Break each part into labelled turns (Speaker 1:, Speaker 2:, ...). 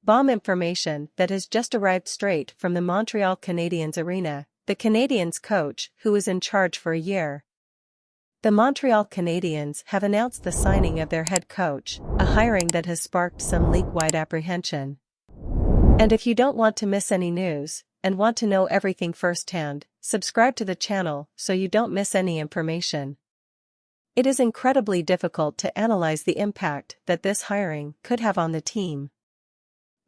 Speaker 1: Bomb information that has just arrived straight from the Montreal Canadiens arena, the Canadiens coach, who is in charge for a year. The Montreal Canadiens have announced the signing of their head coach, a hiring that has sparked some league-wide apprehension. And if you don't want to miss any news, and want to know everything firsthand, subscribe to the channel so you don't miss any information. It is incredibly difficult to analyze the impact that this hiring could have on the team,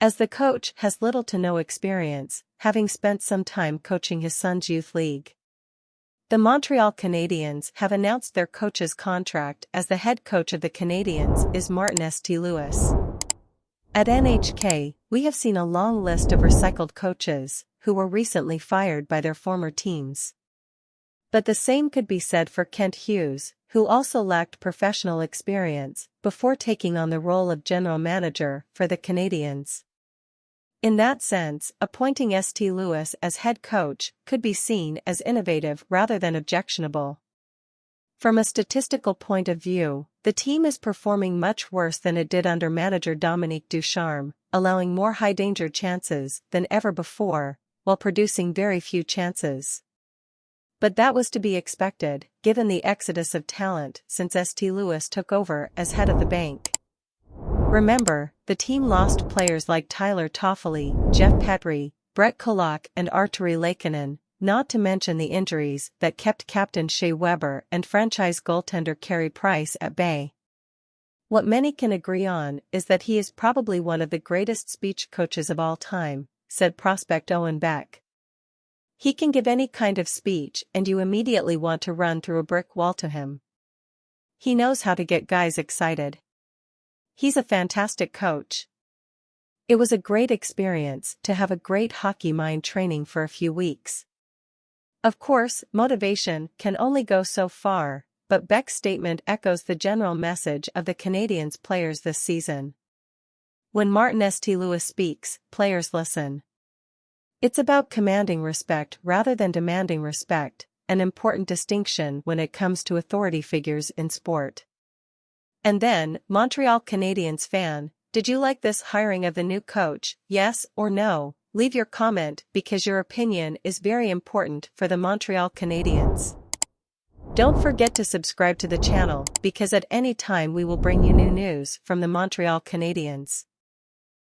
Speaker 1: as the coach has little to no experience, having spent some time coaching his son's youth league. The Montreal Canadiens have announced their coach's contract as the head coach of the Canadiens is Martin St. Louis. At NHK, we have seen a long list of recycled coaches who were recently fired by their former teams. But the same could be said for Kent Hughes, who also lacked professional experience before taking on the role of general manager for the Canadiens. In that sense, appointing St. Louis as head coach could be seen as innovative rather than objectionable. From a statistical point of view, the team is performing much worse than it did under manager Dominique Ducharme, allowing more high-danger chances than ever before, while producing very few chances. But that was to be expected, given the exodus of talent since St. Louis took over as head of the bank. Remember, the team lost players like Tyler Toffoli, Jeff Petry, Brett Kulak and Arturi Lehkonen, not to mention the injuries that kept captain Shea Weber and franchise goaltender Carey Price at bay. What many can agree on is that he is probably one of the greatest speech coaches of all time, said prospect Owen Beck. He can give any kind of speech and you immediately want to run through a brick wall to him. He knows how to get guys excited. He's a fantastic coach. It was a great experience to have a great hockey mind training for a few weeks. Of course, motivation can only go so far, but Beck's statement echoes the general message of the Canadiens players this season. When Martin St. Louis speaks, players listen. It's about commanding respect rather than demanding respect, an important distinction when it comes to authority figures in sport. And then, Montreal Canadiens fan, did you like this hiring of the new coach, yes or no? Leave your comment because your opinion is very important for the Montreal Canadiens. Don't forget to subscribe to the channel because at any time we will bring you new news from the Montreal Canadiens.